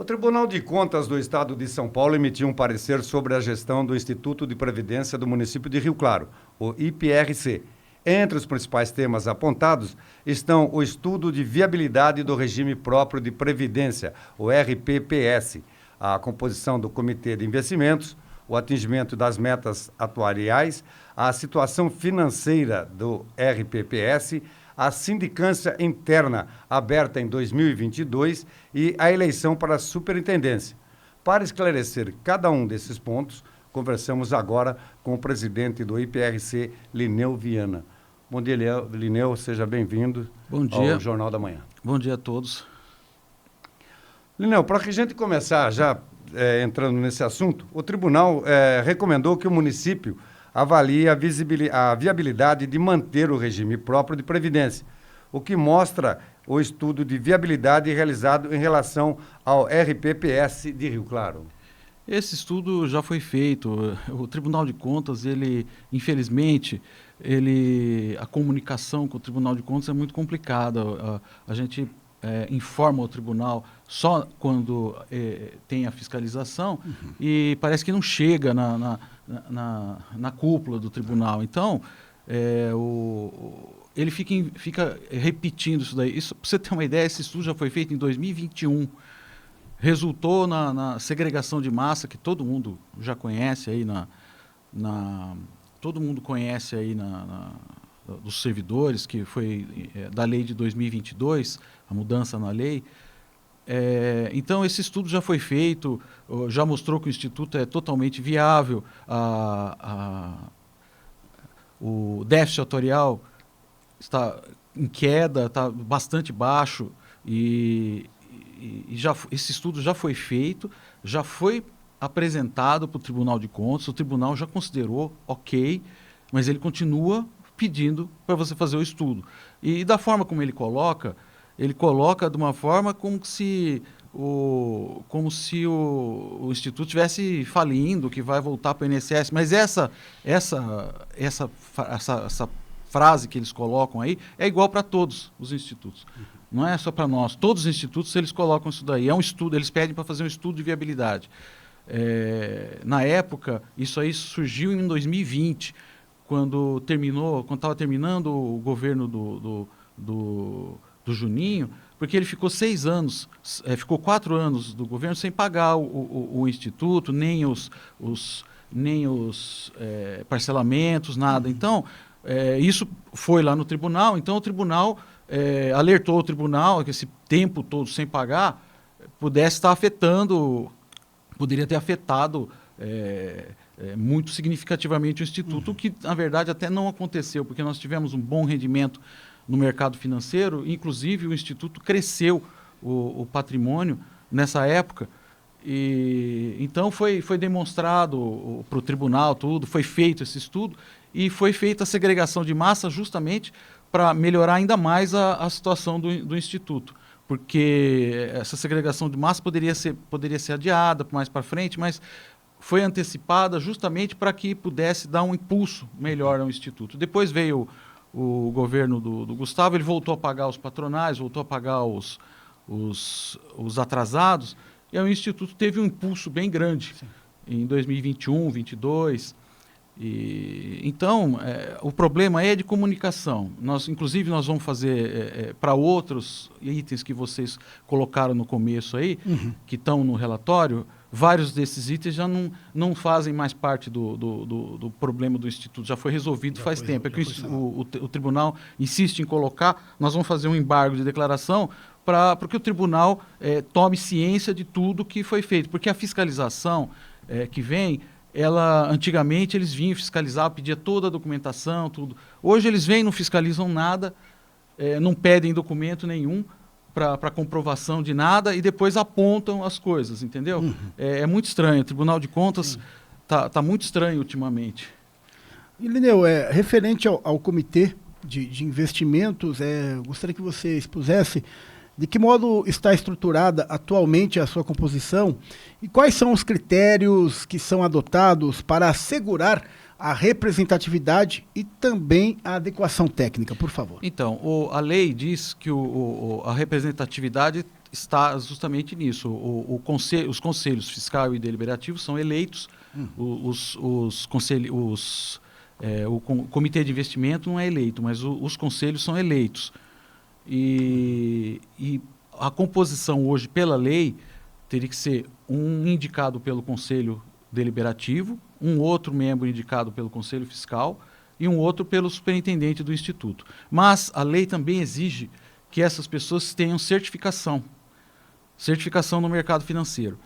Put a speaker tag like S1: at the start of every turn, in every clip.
S1: O Tribunal de Contas do Estado de São Paulo emitiu um parecer sobre a gestão do Instituto de Previdência do município de Rio Claro, o IPRC. Entre os principais temas apontados estão o estudo de viabilidade do regime próprio de previdência, o RPPS, a composição do Comitê de Investimentos, o atingimento das metas atuariais, a situação financeira do RPPS, a sindicância interna aberta em 2022 e a eleição para a superintendência. Para esclarecer cada um desses pontos, conversamos agora com o presidente do IPRC, Lineu Viana. Bom dia, Lineu, seja bem-vindo ao Jornal da Manhã.
S2: Bom dia a todos.
S1: Lineu, para que a gente começar já entrando nesse assunto, o tribunal recomendou que o município avalie a viabilidade de manter o regime próprio de previdência, o que mostra o estudo de viabilidade realizado em relação ao RPPS de Rio Claro.
S2: Esse estudo já foi feito. O Tribunal de Contas, infelizmente, a comunicação com o Tribunal de Contas é muito complicada. A gente informa o tribunal só quando tem a fiscalização e parece que não chega na cúpula do tribunal. Então, ele fica repetindo isso daí. Para você ter uma ideia, esse estudo já foi feito em 2021. Resultou na segregação de massa, que todo mundo já conhece aí todo mundo conhece aí dos servidores, que foi da lei de 2022, a mudança na lei. Então, esse estudo já foi feito, já mostrou que o Instituto é totalmente viável, o déficit atuarial está em queda, está bastante baixo, e esse estudo já foi feito, já foi apresentado para o Tribunal de Contas, o tribunal já considerou ok, mas ele continua pedindo para você fazer o estudo. E da forma como ele coloca de uma forma como se o Instituto estivesse falindo, que vai voltar para o INSS. Mas essa frase que eles colocam aí é igual para todos os institutos. Não é só para nós. Todos os institutos, eles colocam isso daí. É um estudo, eles pedem para fazer um estudo de viabilidade. Na época, isso aí surgiu em 2020, quando estava terminando o governo do Juninho, porque ele ficou 6 anos, ficou 4 anos do governo sem pagar o Instituto, nem os parcelamentos, nada. Então, isso foi lá no tribunal, então o tribunal alertou o tribunal que esse tempo todo sem pagar pudesse estar poderia ter afetado muito significativamente o Instituto, o que na verdade até não aconteceu, porque nós tivemos um bom rendimento no mercado financeiro, inclusive o Instituto cresceu o patrimônio nessa época, e então foi demonstrado para o tribunal tudo, foi feito esse estudo e foi feita a segregação de massa justamente para melhorar ainda mais a situação do Instituto, porque essa segregação de massa poderia ser adiada mais para frente, mas foi antecipada justamente para que pudesse dar um impulso melhor ao Instituto. Depois veio o governo do Gustavo, ele voltou a pagar os patronais, voltou a pagar os atrasados, e aí o Instituto teve um impulso bem grande. Sim. Em 2021, 2022. Então, o problema é de comunicação. Inclusive, nós vamos fazer para outros itens que vocês colocaram no começo aí, que estão no relatório, vários desses itens já não fazem mais parte do problema do Instituto, já foi resolvido faz tempo. O tribunal insiste em colocar, nós vamos fazer um embargo de declaração para que o tribunal tome ciência de tudo que foi feito, porque a fiscalização que vem, antigamente eles vinham fiscalizar, pedia toda a documentação, tudo. Hoje eles vêm, não fiscalizam nada, não pedem documento nenhum para comprovação de nada e depois apontam as coisas, entendeu? É muito estranho, o Tribunal de Contas tá muito estranho ultimamente.
S3: E, Lineu, referente ao Comitê de Investimentos, gostaria que você expusesse de que modo está estruturada atualmente a sua composição e quais são os critérios que são adotados para assegurar a representatividade e também a adequação técnica, por favor.
S2: Então, a lei diz que a representatividade está justamente nisso. Os conselhos fiscal e deliberativo são eleitos, o comitê de investimento não é eleito, mas os conselhos são eleitos. E a composição hoje, pela lei, teria que ser um indicado pelo conselho deliberativo, um outro membro indicado pelo conselho fiscal e um outro pelo superintendente do instituto. Mas a lei também exige que essas pessoas tenham certificação no mercado financeiro.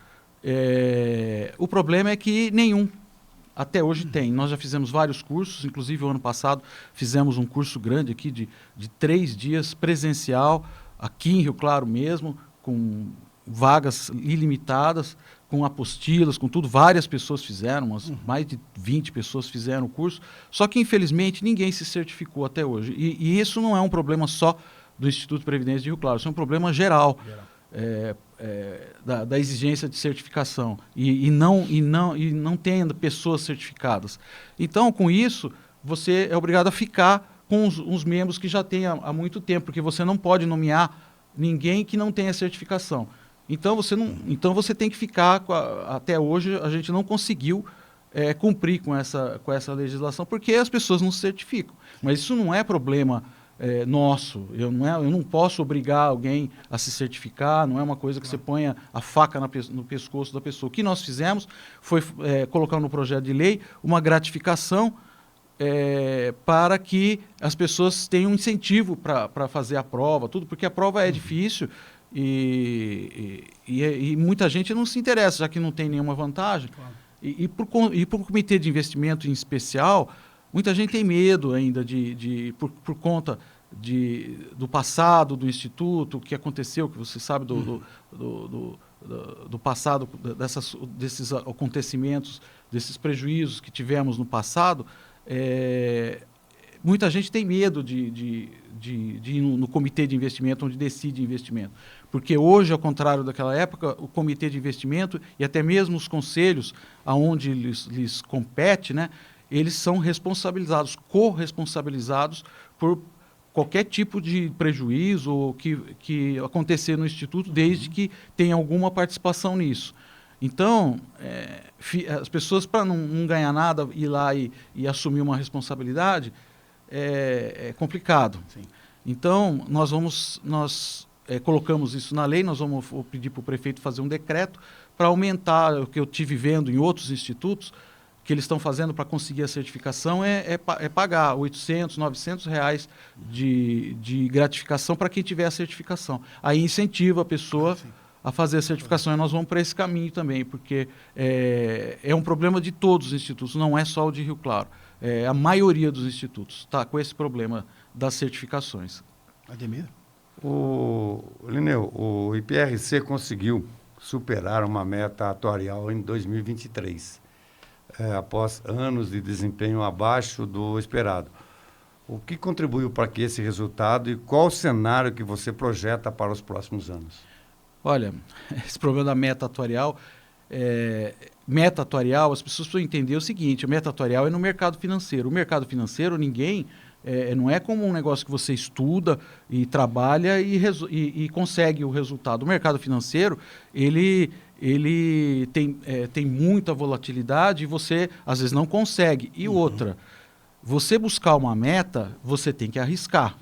S2: O problema é que nenhum até hoje tem. Nós já fizemos vários cursos, inclusive o ano passado fizemos um curso grande aqui de 3 dias presencial, aqui em Rio Claro mesmo, com vagas ilimitadas, com apostilas, com tudo. Várias pessoas fizeram, mais de 20 pessoas fizeram o curso, só que infelizmente ninguém se certificou até hoje. E isso não é um problema só do Instituto de Previdência de Rio Claro, isso é um problema geral. Da exigência de certificação e não tendo pessoas certificadas. Então, com isso, você é obrigado a ficar com os membros que já tem há muito tempo, porque você não pode nomear ninguém que não tenha certificação. Então você tem que ficar, até hoje a gente não conseguiu cumprir com essa legislação, porque as pessoas não se certificam. Mas isso não é problema nosso. Eu não posso obrigar alguém a se certificar, não é uma coisa que você ponha a faca no pescoço da pessoa. O que nós fizemos foi colocar no projeto de lei uma gratificação para que as pessoas tenham incentivo para fazer a prova, tudo, porque a prova é difícil e muita gente não se interessa, já que não tem nenhuma vantagem. Claro. E por comitê de investimento em especial, muita gente tem medo ainda por conta do passado do Instituto, o que aconteceu, que você sabe do passado, desses acontecimentos, desses prejuízos que tivemos no passado. Muita gente tem medo de ir no comitê de investimento, onde decide investimento. Porque hoje, ao contrário daquela época, o comitê de investimento e até mesmo os conselhos, aonde lhes compete, né, eles são corresponsabilizados por qualquer tipo de prejuízo que acontecer no Instituto, desde que tenha alguma participação nisso. Então, as pessoas, para não ganhar nada, ir lá e assumir uma responsabilidade, é complicado. Sim. Então, nós colocamos isso na lei, nós vamos pedir para o prefeito fazer um decreto para aumentar, o que eu tive vendo em outros institutos, que eles estão fazendo para conseguir a certificação é pagar R$800, R$900 de gratificação para quem tiver a certificação. Aí incentiva a pessoa a fazer a certificação, e nós vamos para esse caminho também, porque é um problema de todos os institutos, não é só o de Rio Claro. A maioria dos institutos está com esse problema das certificações.
S3: Ademir?
S1: Lineu, o IPRC conseguiu superar uma meta atuarial em 2023, após anos de desempenho abaixo do esperado. O que contribuiu para que esse resultado e qual o cenário que você projeta para os próximos anos?
S2: Olha, esse problema da meta atuarial, as pessoas precisam entender o seguinte: a meta atuarial é no mercado financeiro. O mercado financeiro, não é como um negócio que você estuda e trabalha e consegue o resultado. O mercado financeiro, ele tem muita volatilidade e você, às vezes, não consegue. E outra, você buscar uma meta, você tem que arriscar.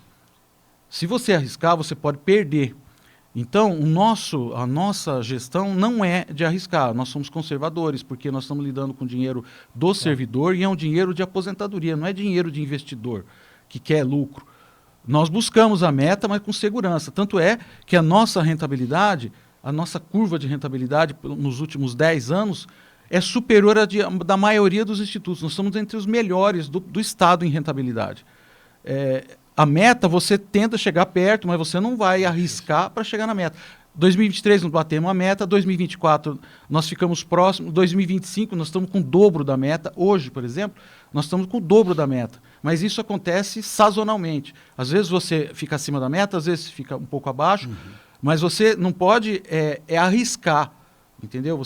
S2: Se você arriscar, você pode perder. Então, a nossa gestão não é de arriscar, nós somos conservadores, porque nós estamos lidando com dinheiro do servidor e é um dinheiro de aposentadoria, não é dinheiro de investidor que quer lucro. Nós buscamos a meta, mas com segurança. Tanto é que a nossa rentabilidade, a nossa curva de rentabilidade nos últimos 10 anos é superior à da maioria dos institutos. Nós estamos entre os melhores do Estado em rentabilidade. A meta, você tenta chegar perto, mas você não vai arriscar para chegar na meta. 2023 nós batemos a meta, 2024 nós ficamos próximos, 2025 nós estamos com o dobro da meta. Hoje, por exemplo, nós estamos com o dobro da meta. Mas isso acontece sazonalmente. Às vezes você fica acima da meta, às vezes fica um pouco abaixo, mas você não pode arriscar, Entendeu?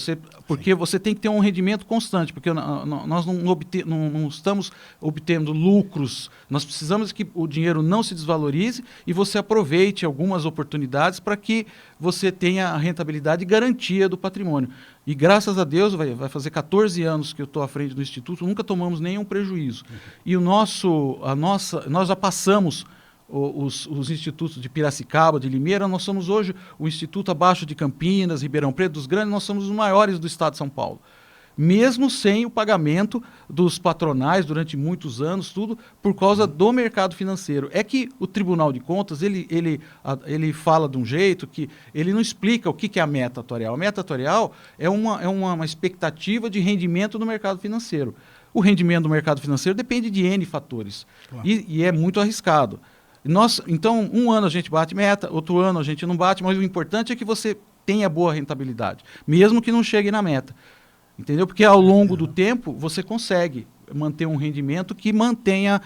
S2: Porque você tem que ter um rendimento constante, porque nós não estamos obtendo lucros, nós precisamos que o dinheiro não se desvalorize e você aproveite algumas oportunidades para que você tenha a rentabilidade e garantia do patrimônio. E graças a Deus, vai fazer 14 anos que eu estou à frente do Instituto, nunca tomamos nenhum prejuízo. E nós já passamos os institutos de Piracicaba, de Limeira, nós somos hoje o instituto abaixo de Campinas, Ribeirão Preto, dos Grandes, nós somos os maiores do estado de São Paulo. Mesmo sem o pagamento dos patronais durante muitos anos, tudo por causa do mercado financeiro. É que o Tribunal de Contas, ele fala de um jeito que ele não explica o que é a meta atuarial. A meta atuarial é uma expectativa de rendimento no mercado financeiro. O rendimento do mercado financeiro depende de N fatores, claro. E é muito arriscado. Então, um ano a gente bate meta, outro ano a gente não bate, mas o importante é que você tenha boa rentabilidade, mesmo que não chegue na meta. Entendeu? Porque ao longo do tempo você consegue manter um rendimento que mantenha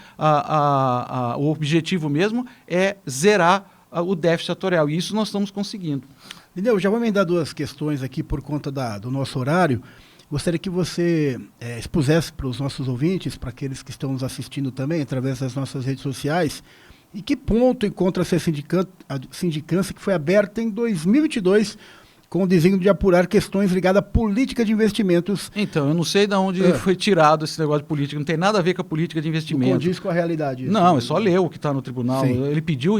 S2: o objetivo mesmo é zerar o déficit atuarial. E isso nós estamos conseguindo.
S3: Lineu, já vou emendar duas questões aqui por conta do nosso horário. Gostaria que você expusesse para os nossos ouvintes, para aqueles que estão nos assistindo também, através das nossas redes sociais, e que ponto encontra-se a sindicância que foi aberta em 2022 com o desígnio de apurar questões ligadas à política de investimentos.
S2: Então, eu não sei de onde foi tirado esse negócio de política, não tem nada a ver com a política de investimento.
S3: Não condiz com a realidade.
S2: Não, é só ler o que está no tribunal. Sim. Ele pediu,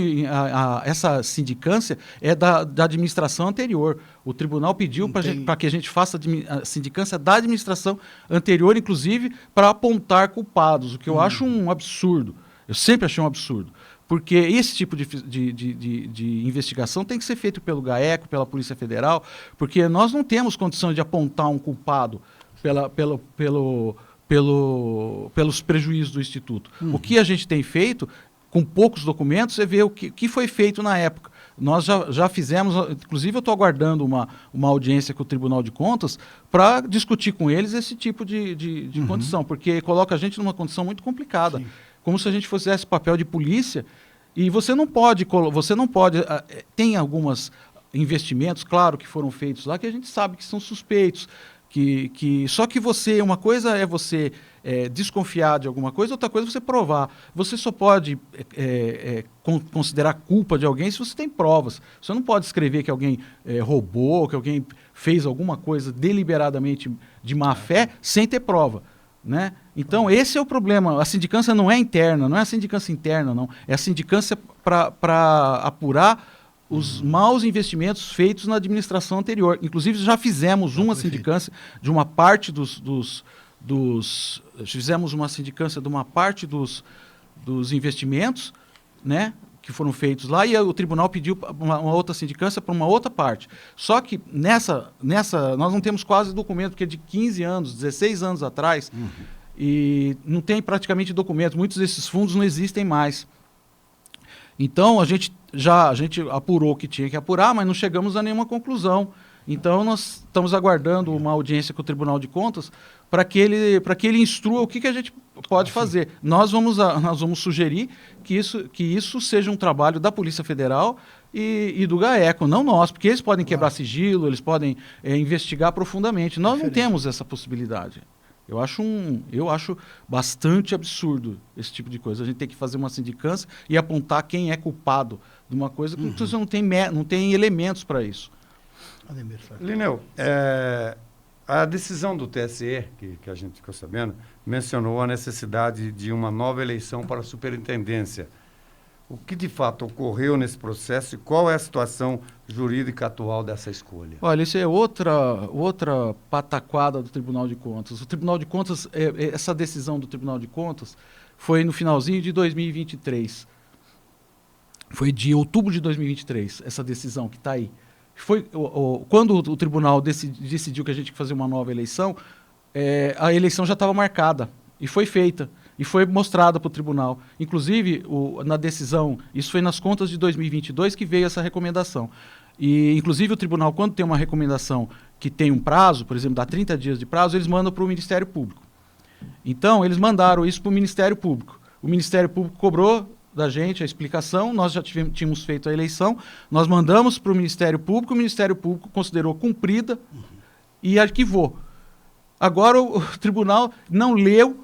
S2: essa sindicância é da administração anterior. O tribunal pediu para que a gente faça a sindicância da administração anterior, inclusive, para apontar culpados, o que eu acho um absurdo. Eu sempre achei um absurdo. Porque esse tipo de investigação tem que ser feito pelo GAECO, pela Polícia Federal, porque nós não temos condição de apontar um culpado pelos prejuízos do Instituto. O que a gente tem feito, com poucos documentos, é ver o que foi feito na época. Nós já fizemos, inclusive eu estou aguardando uma audiência com o Tribunal de Contas para discutir com eles esse tipo de condição, porque coloca a gente numa condição muito complicada. Sim. Como se a gente fizesse papel de polícia, e você não pode, tem alguns investimentos, claro, que foram feitos lá, que a gente sabe que são suspeitos, só que uma coisa é você desconfiar de alguma coisa, outra coisa é você provar. Você só pode considerar culpa de alguém se você tem provas. Você não pode escrever que alguém roubou, que alguém fez alguma coisa deliberadamente de má fé, sem ter prova. Né? Então, esse é o problema. A sindicância não é interna, não é a sindicância interna, não. É a sindicância para apurar os maus investimentos feitos na administração anterior. Inclusive, já fizemos uma sindicância de uma parte fizemos uma sindicância de uma parte dos investimentos, né, que foram feitos lá, e o tribunal pediu uma outra sindicância para uma outra parte. Só que nessa nós não temos quase documento, porque é de 15 anos, 16 anos atrás, e não tem praticamente documento. Muitos desses fundos não existem mais. Então, a gente apurou o que tinha que apurar, mas não chegamos a nenhuma conclusão. Então, nós estamos aguardando uma audiência com o Tribunal de Contas para que ele instrua o que a gente pode fazer. Nós vamos sugerir que isso seja um trabalho da Polícia Federal e do GAECO, não nós, porque eles podem quebrar sigilo, eles podem investigar profundamente. Nós não temos essa possibilidade. Eu acho bastante absurdo esse tipo de coisa. A gente tem que fazer uma sindicância e apontar quem é culpado de uma coisa que você não tem elementos para isso.
S1: Lineu, a decisão do TSE, que a gente ficou sabendo, mencionou a necessidade de uma nova eleição para a superintendência. O que de fato ocorreu nesse processo e qual é a situação jurídica atual dessa escolha?
S2: Olha, isso é outra pataquada do Tribunal de Contas. O Tribunal de Contas, essa decisão do Tribunal de Contas foi no finalzinho de 2023. Foi de outubro de 2023, essa decisão que está aí. Quando o tribunal decidiu que a gente ia fazer uma nova eleição, a eleição já estava marcada e foi feita e foi mostrada para o tribunal. Inclusive, na decisão, isso foi nas contas de 2022 que veio essa recomendação. E, inclusive, o tribunal, quando tem uma recomendação que tem um prazo, por exemplo, dá 30 dias de prazo, eles mandam para o Ministério Público. Então, eles mandaram isso para o Ministério Público. O Ministério Público cobrou da gente a explicação, nós já tínhamos feito a eleição, nós mandamos para o Ministério Público considerou cumprida e arquivou. Agora o tribunal não leu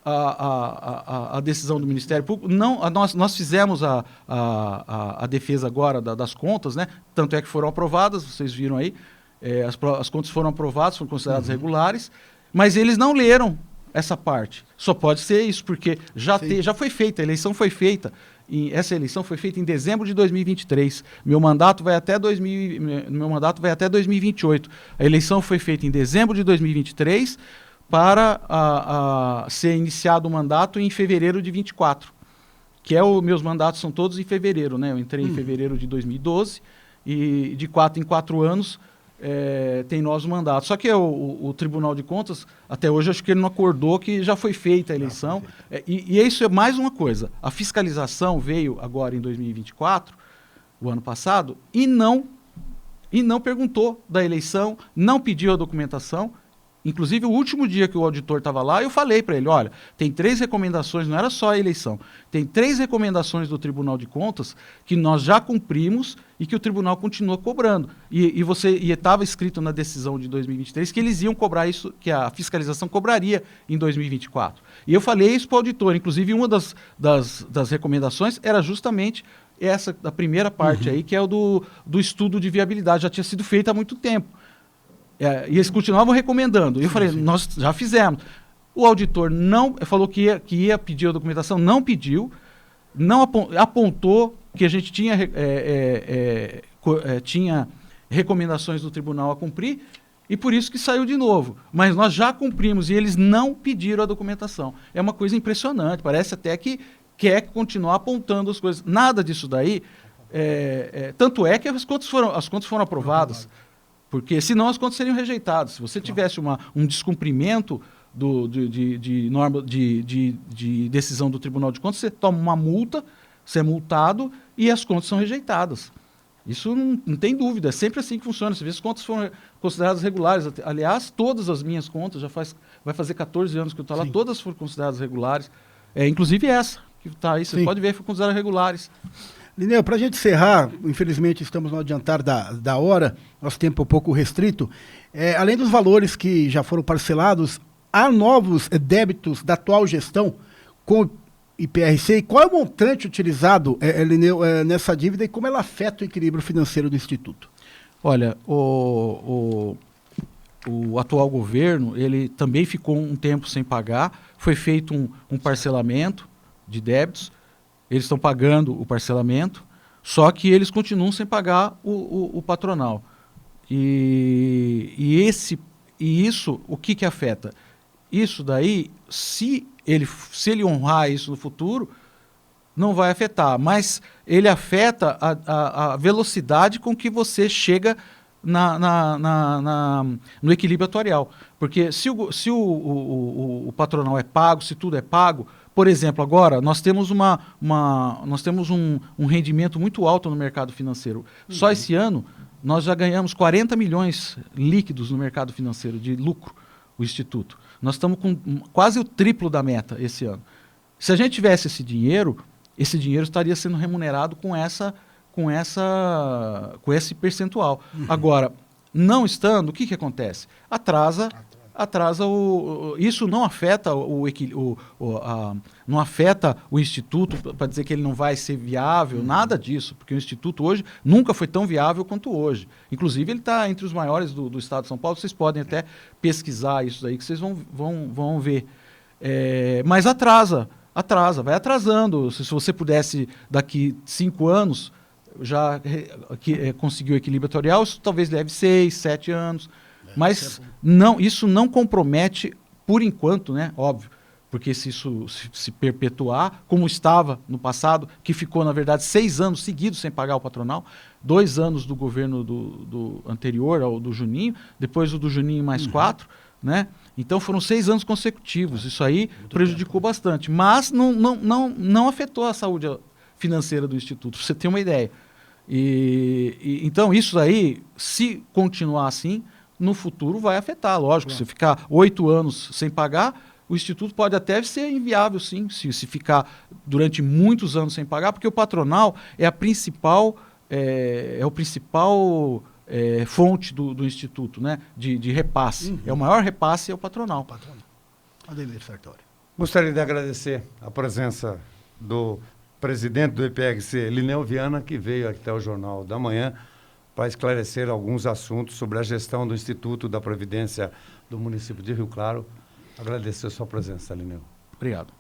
S2: a decisão do Ministério Público, nós fizemos a defesa agora das contas, né? Tanto é que foram aprovadas, vocês viram aí, as contas foram aprovadas, foram consideradas regulares, mas eles não leram essa parte. Só pode ser isso, porque já foi feita, a eleição foi feita, essa eleição foi feita em dezembro de 2023. Meu mandato vai até 2028. A eleição foi feita em dezembro de 2023 para ser iniciado o mandato em fevereiro de 24, que meus mandatos são todos em fevereiro, né? Eu entrei em fevereiro de 2012 e de 4 em 4 anos tem novos mandatos. Só que o Tribunal de Contas, até hoje, acho que ele não acordou que já foi feita a eleição. E isso é mais uma coisa. A fiscalização veio agora em 2024, o ano passado, e não perguntou da eleição, não pediu a documentação. Inclusive, o último dia que o auditor estava lá, eu falei para ele, olha, tem 3 recomendações, não era só a eleição, tem 3 recomendações do Tribunal de Contas que nós já cumprimos e que o tribunal continua cobrando. E estava escrito na decisão de 2023 que eles iam cobrar isso, que a fiscalização cobraria em 2024. E eu falei isso para o auditor, inclusive uma das recomendações era justamente essa, da primeira parte aí, que é o do estudo de viabilidade, já tinha sido feito há muito tempo. E eles continuavam recomendando. Eu falei, nós já fizemos. O auditor falou que ia pedir a documentação, não pediu, não apontou que a gente tinha recomendações do tribunal a cumprir, e por isso que saiu de novo. Mas nós já cumprimos e eles não pediram a documentação. É uma coisa impressionante, parece até que quer continuar apontando as coisas. Nada disso daí. Tanto é que as contas foram aprovadas. Porque senão as contas seriam rejeitadas. Se você tivesse um descumprimento de norma de decisão do Tribunal de Contas, você toma uma multa, você é multado e as contas são rejeitadas. Isso não tem dúvida, é sempre assim que funciona. Você vê, as contas foram consideradas regulares. Aliás, todas as minhas contas, vai fazer 14 anos que eu estou lá, todas foram consideradas regulares. Inclusive essa, que está aí, você pode ver, foram consideradas regulares.
S3: Linneu, para a gente encerrar, infelizmente estamos no adiantar da hora, nosso tempo é um pouco restrito, além dos valores que já foram parcelados, há novos débitos da atual gestão com o IPRC, e qual é o montante utilizado, Linneu, nessa dívida e como ela afeta o equilíbrio financeiro do Instituto?
S2: Olha, o atual governo, ele também ficou um tempo sem pagar, foi feito um parcelamento de débitos. Eles estão pagando o parcelamento, só que eles continuam sem pagar o patronal. E isso, o que afeta? Isso daí, se ele honrar isso no futuro, não vai afetar, mas ele afeta a velocidade com que você chega no equilíbrio atuarial. Porque se o patronal é pago, se tudo é pago, por exemplo, agora nós temos um rendimento muito alto no mercado financeiro. Só esse ano nós já ganhamos 40 milhões líquidos no mercado financeiro de lucro, o Instituto. Nós estamos com quase o triplo da meta esse ano. Se a gente tivesse esse dinheiro estaria sendo remunerado com esse percentual. Agora, não estando, o que acontece? Atrasa isso não afeta não afeta o Instituto para dizer que ele não vai ser viável, nada disso, porque o Instituto hoje nunca foi tão viável quanto hoje. Inclusive, ele está entre os maiores do estado de São Paulo, vocês podem até pesquisar isso daí, que vocês vão ver. Mas vai atrasando. Se você pudesse, daqui 5 anos, já conseguir o equilíbrio atuarial, isso talvez leve 6, 7 anos. Mas isso não compromete, por enquanto, né? Óbvio, porque se isso se perpetuar, como estava no passado, que ficou, na verdade, 6 anos seguidos sem pagar o patronal, 2 anos do governo do anterior, ao do Juninho, depois o do Juninho mais 4, né? Então foram 6 anos consecutivos. Isso aí prejudicou bastante, mas não afetou a saúde financeira do Instituto, para você ter uma ideia. Então isso aí, se continuar assim, no futuro vai afetar, lógico. Se ficar 8 anos sem pagar, o Instituto pode até ser inviável, sim, se ficar durante muitos anos sem pagar, porque o patronal é o principal fonte do Instituto, né? De repasse.
S3: Uhum.
S2: O maior repasse é o patronal.
S3: Patronal. Ademir Sartori.
S1: Gostaria de agradecer a presença do presidente do IPRC, Lineu Viana, que veio aqui até o Jornal da Manhã para esclarecer alguns assuntos sobre a gestão do Instituto da Previdência do município de Rio Claro. Agradecer a sua presença, Lineu.
S2: Obrigado.